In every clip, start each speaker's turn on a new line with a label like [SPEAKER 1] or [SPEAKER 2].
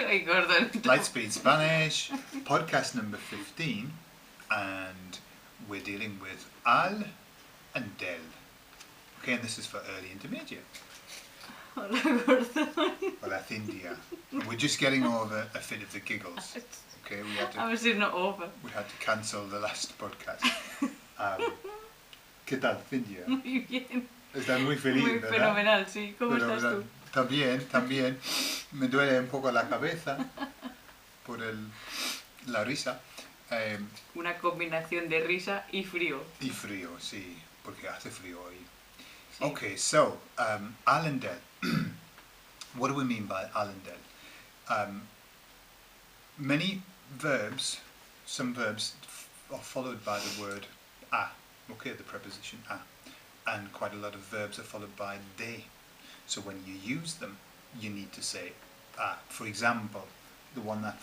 [SPEAKER 1] Ay, Gordon.
[SPEAKER 2] Lightspeed Spanish, podcast number 15, and we're dealing with al and del. Okay, and this is for early intermediate.
[SPEAKER 1] Hola, Gordon.
[SPEAKER 2] Hola, Cintia. We're just getting over a fit of the giggles. Okay, we had
[SPEAKER 1] I was in over.
[SPEAKER 2] to cancel the last podcast. ¿Qué tal, Cintia?
[SPEAKER 1] Muy bien.
[SPEAKER 2] Estás muy feliz,
[SPEAKER 1] Muy
[SPEAKER 2] ¿verdad?
[SPEAKER 1] fenomenal, sí. ¿Cómo estás tú?
[SPEAKER 2] También. Me duele un poco la cabeza por la risa.
[SPEAKER 1] Una combinación de risa y frío.
[SPEAKER 2] Y frío, sí, porque hace frío hoy.
[SPEAKER 1] Sí.
[SPEAKER 2] Okay, so al and del. What do we mean by al and del? Many verbs, some verbs are followed by the word a. Okay, the preposition a, and quite a lot of verbs are followed by de. So when you use them, you need to say a. For example, the one that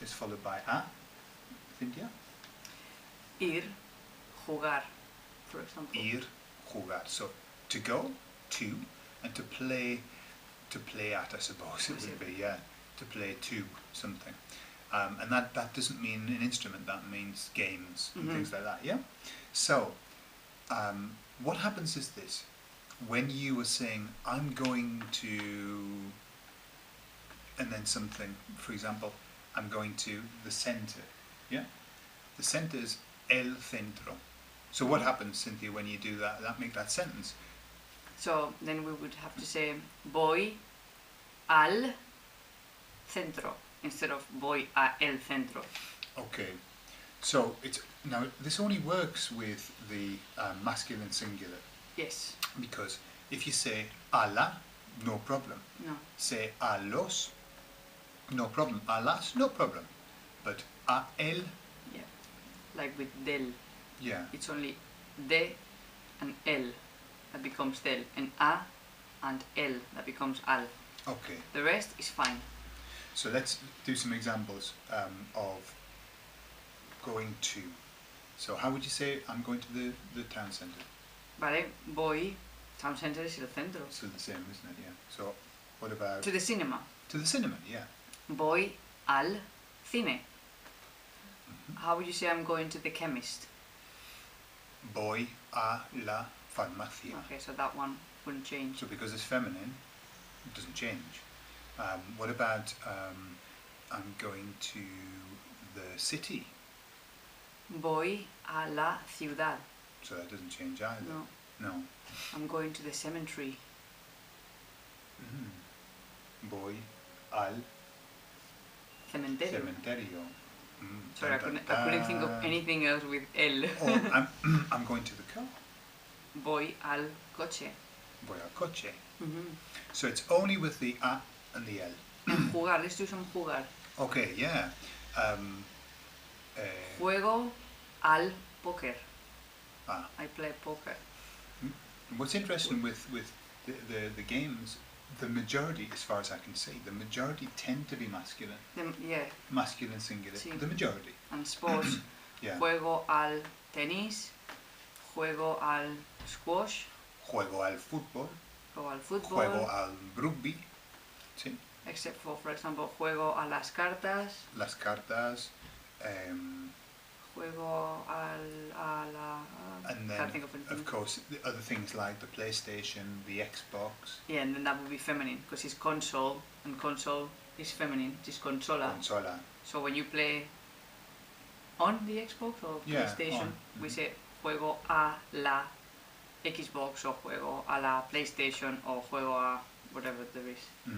[SPEAKER 2] is followed by a, Cynthia?
[SPEAKER 1] Ir, jugar, for example.
[SPEAKER 2] Ir, jugar. So to go, to, and to play at, I suppose it would be, yeah, to play to something. And that doesn't mean an instrument, that means games and things like that, yeah? So, what happens is this. When you were saying, I'm going to, and then something, for example, I'm going to the center, yeah? The center is el centro. So what happens, Cynthia, when you do that make that sentence?
[SPEAKER 1] So then we would have to say voy al centro instead of voy a el centro.
[SPEAKER 2] Okay. So now this only works with the masculine singular.
[SPEAKER 1] Yes.
[SPEAKER 2] Because if you say a la, no problem.
[SPEAKER 1] No.
[SPEAKER 2] Say a los, no problem. A las, no problem. But a el,
[SPEAKER 1] Yeah. Like with del.
[SPEAKER 2] yeah.
[SPEAKER 1] It's only de and el that becomes del, and a and el that becomes al.
[SPEAKER 2] Okay.
[SPEAKER 1] The rest is fine.
[SPEAKER 2] So let's do some examples of going to. So how would you say I'm going to the town centre?
[SPEAKER 1] Vale, voy, town center is el centro.
[SPEAKER 2] Still the same, isn't it? Yeah. So what about
[SPEAKER 1] To the cinema.
[SPEAKER 2] to the cinema? Yeah.
[SPEAKER 1] Voy al cine. How would you say I'm going to the chemist?
[SPEAKER 2] Voy a la farmacia.
[SPEAKER 1] Okay, so that one wouldn't change.
[SPEAKER 2] So because it's feminine, it doesn't change. What about I'm going to the city?
[SPEAKER 1] Voy a la ciudad.
[SPEAKER 2] So that doesn't change either.
[SPEAKER 1] No,
[SPEAKER 2] No.
[SPEAKER 1] I'm going to the cemetery.
[SPEAKER 2] Voy al
[SPEAKER 1] Cementerio.
[SPEAKER 2] cementerio.
[SPEAKER 1] Sorry, I couldn't think of anything else with el.
[SPEAKER 2] Or I'm going to the car.
[SPEAKER 1] Voy al coche.
[SPEAKER 2] Voy al coche. So it's only with the a and the el.
[SPEAKER 1] And jugar, let's do some jugar.
[SPEAKER 2] Okay, yeah.
[SPEAKER 1] Juego al póker.
[SPEAKER 2] Ah.
[SPEAKER 1] I play poker.
[SPEAKER 2] What's interesting with the games, the majority, as far as I can see, the majority tend to be masculine.
[SPEAKER 1] Yeah,
[SPEAKER 2] Masculine singular.
[SPEAKER 1] Sí.
[SPEAKER 2] The majority.
[SPEAKER 1] and sports.
[SPEAKER 2] Yeah.
[SPEAKER 1] Juego al tenis. Juego al squash.
[SPEAKER 2] Juego al fútbol.
[SPEAKER 1] Juego al fútbol.
[SPEAKER 2] Juego al rugby. Sí.
[SPEAKER 1] Except for example, juego a las cartas.
[SPEAKER 2] Las cartas.
[SPEAKER 1] Juego a la...
[SPEAKER 2] And
[SPEAKER 1] can't
[SPEAKER 2] then,
[SPEAKER 1] think of anything.
[SPEAKER 2] of course, the other things like the PlayStation, the Xbox.
[SPEAKER 1] Yeah, and then that would be feminine, because it's console, and console is feminine, it's consola.
[SPEAKER 2] Consola.
[SPEAKER 1] So when you play on the Xbox or
[SPEAKER 2] Yeah,
[SPEAKER 1] PlayStation,
[SPEAKER 2] on.
[SPEAKER 1] we say juego a la Xbox, or juego a la PlayStation, or juego a whatever there is.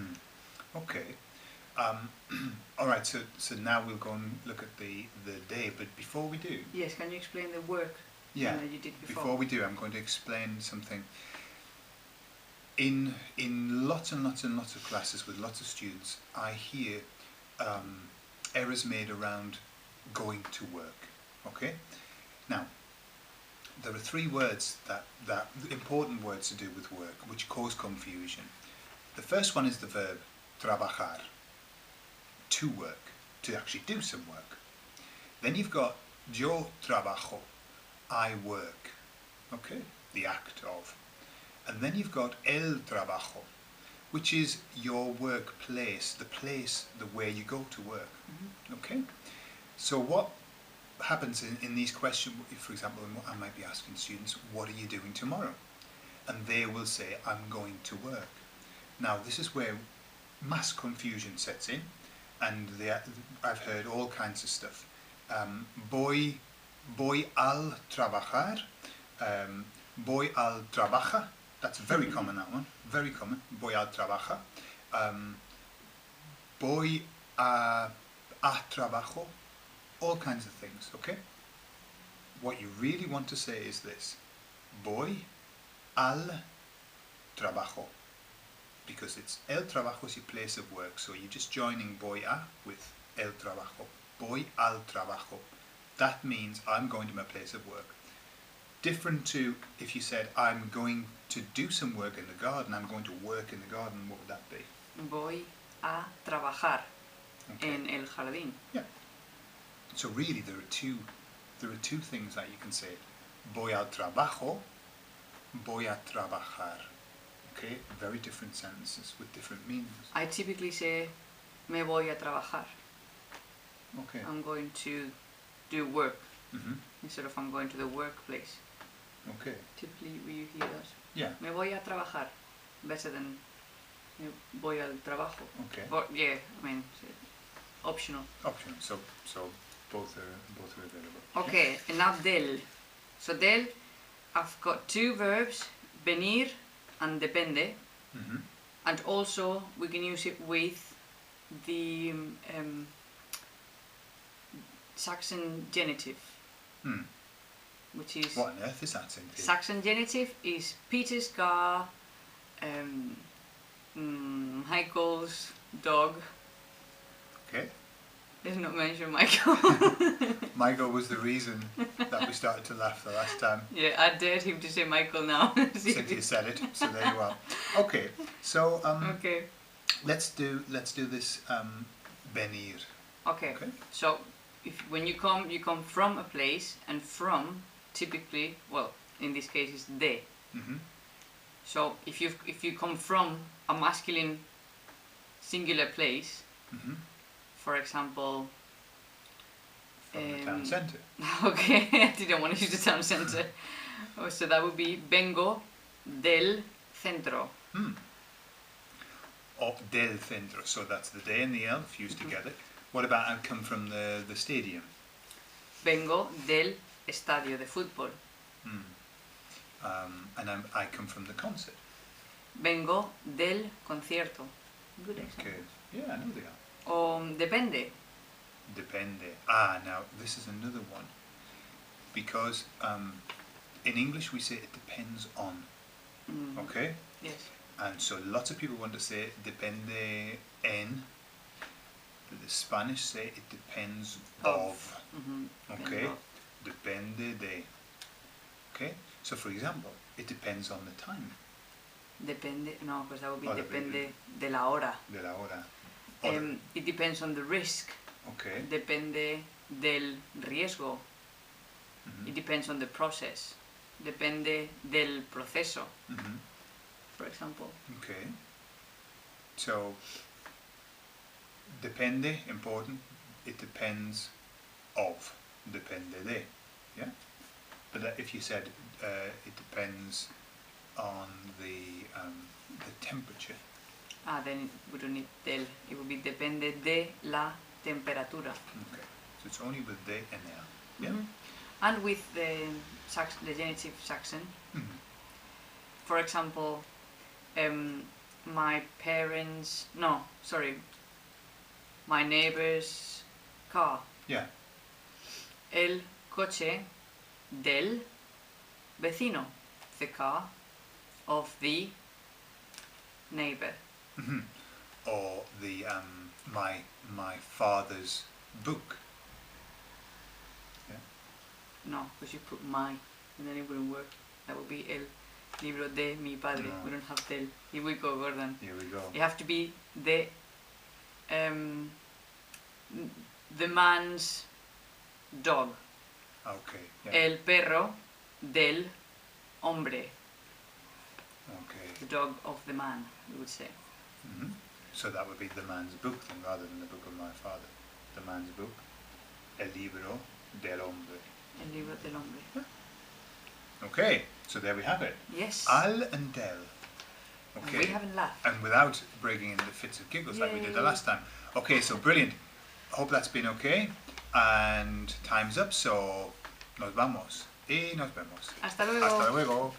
[SPEAKER 2] Okay. All right. So now we'll go and look at the day. But before we do,
[SPEAKER 1] Yes, can you explain the work that you did before?
[SPEAKER 2] Before we do, I'm going to explain something. In lots and lots and lots of classes with lots of students, I hear errors made around going to work. Okay. Now, there are three words that important words to do with work, which cause confusion. The first one is the verb trabajar, to work, to actually do some work. Then you've got yo trabajo, I work, okay, the act of. And then you've got el trabajo, which is your workplace, the where you go to work. Okay? So what happens in these questions, for example, I might be asking students, what are you doing tomorrow? And they will say, I'm going to work. Now, this is where mass confusion sets in, and I've heard all kinds of stuff. Voy al trabajar, voy al trabaja, that's very common, that one, very common, voy al trabaja, voy a trabajo, all kinds of things, okay? What you really want to say is this, voy al trabajo, because it's el trabajo is your place of work, so you're just joining voy a with el trabajo, voy al trabajo. That means I'm going to my place of work. Different to if you said, I'm going to do some work in the garden, I'm going to work in the garden, what would that be?
[SPEAKER 1] Voy a trabajar
[SPEAKER 2] Okay.
[SPEAKER 1] en el jardín.
[SPEAKER 2] Yeah. So really there are two things that you can say. Voy al trabajo, voy a trabajar. Okay? Very different sentences with different meanings.
[SPEAKER 1] I typically say, me voy a trabajar.
[SPEAKER 2] Okay.
[SPEAKER 1] I'm going to do work
[SPEAKER 2] Mm-hmm.
[SPEAKER 1] instead of I'm going to the workplace.
[SPEAKER 2] Okay.
[SPEAKER 1] Typically you hear that.
[SPEAKER 2] Yeah.
[SPEAKER 1] Me voy a trabajar. Better than me voy al trabajo.
[SPEAKER 2] Okay.
[SPEAKER 1] But yeah, I mean, optional.
[SPEAKER 2] Optional. So both are available.
[SPEAKER 1] Okay, and now del. So del, I've got two verbs, venir and depende,
[SPEAKER 2] Mm-hmm.
[SPEAKER 1] and also we can use it with the Saxon genitive, which is
[SPEAKER 2] What on earth is that in theory?
[SPEAKER 1] Saxon genitive is Peter's car, Michael's dog.
[SPEAKER 2] Okay.
[SPEAKER 1] Let's not mention Michael.
[SPEAKER 2] Michael was the reason that we started to laugh the last time.
[SPEAKER 1] Yeah, I dared him to say Michael now.
[SPEAKER 2] Cynthia said it, so there you are. Okay, so
[SPEAKER 1] Okay.
[SPEAKER 2] let's do this venir.
[SPEAKER 1] Okay.
[SPEAKER 2] Okay.
[SPEAKER 1] So when you come from a place, and from typically, well, in this case is de.
[SPEAKER 2] Mm-hmm.
[SPEAKER 1] So if you come from a masculine singular place,
[SPEAKER 2] Mm-hmm.
[SPEAKER 1] for example.
[SPEAKER 2] From the town centre.
[SPEAKER 1] Okay, I didn't want to use the town centre. Oh, so that would be vengo del centro.
[SPEAKER 2] Or del centro, so that's the de and the el fused together. What about I come from the stadium?
[SPEAKER 1] Vengo del estadio de fútbol.
[SPEAKER 2] And I come from the concert.
[SPEAKER 1] Vengo del concierto. Good example.
[SPEAKER 2] Okay. Yeah, I know they are.
[SPEAKER 1] O depende.
[SPEAKER 2] Depende. Now this is another one. Because in English we say it depends on. Okay?
[SPEAKER 1] Yes.
[SPEAKER 2] And so lots of people want to say depende en. The Spanish say it depends of. Okay?
[SPEAKER 1] Vengo.
[SPEAKER 2] Depende de. Okay? So for example, it depends on the time.
[SPEAKER 1] Depende, no, because that would be
[SPEAKER 2] Oh,
[SPEAKER 1] depende de la hora.
[SPEAKER 2] De la hora. Or
[SPEAKER 1] It depends on the risk.
[SPEAKER 2] okay.
[SPEAKER 1] Depende del riesgo. It depends on the process. Depende del proceso, for example.
[SPEAKER 2] Okay. So, depende, important. It depends of. Depende de. Yeah? But if you said it depends on the temperature.
[SPEAKER 1] Then we don't need del. It would be depende de la temperatura.
[SPEAKER 2] Okay. So it's only with de and el. Yeah?
[SPEAKER 1] And with the genitive Saxon, for example, my neighbor's car.
[SPEAKER 2] Yeah.
[SPEAKER 1] El coche del vecino. The car of the neighbor.
[SPEAKER 2] Or the my father's book.
[SPEAKER 1] No, because you put my, and then it wouldn't work. That would be el libro de mi padre.
[SPEAKER 2] No.
[SPEAKER 1] We don't have del. Here we go, Gordon.
[SPEAKER 2] Here we go.
[SPEAKER 1] You have to be the man's dog.
[SPEAKER 2] Okay. Yeah.
[SPEAKER 1] El perro del hombre.
[SPEAKER 2] Okay.
[SPEAKER 1] The dog of the man, we would say.
[SPEAKER 2] Mhm. So that would be the man's book then, rather than the book of my father. The man's book. El libro del hombre.
[SPEAKER 1] El libro del hombre.
[SPEAKER 2] Okay, so there we have it.
[SPEAKER 1] Yes.
[SPEAKER 2] Al and del.
[SPEAKER 1] And
[SPEAKER 2] Okay.
[SPEAKER 1] we haven't laughed.
[SPEAKER 2] And without breaking into fits of giggles like we did the
[SPEAKER 1] Yay.
[SPEAKER 2] last time. Okay, so brilliant. Hope that's been okay. And time's up, so nos vamos. Y nos vemos.
[SPEAKER 1] Hasta luego.
[SPEAKER 2] Hasta luego.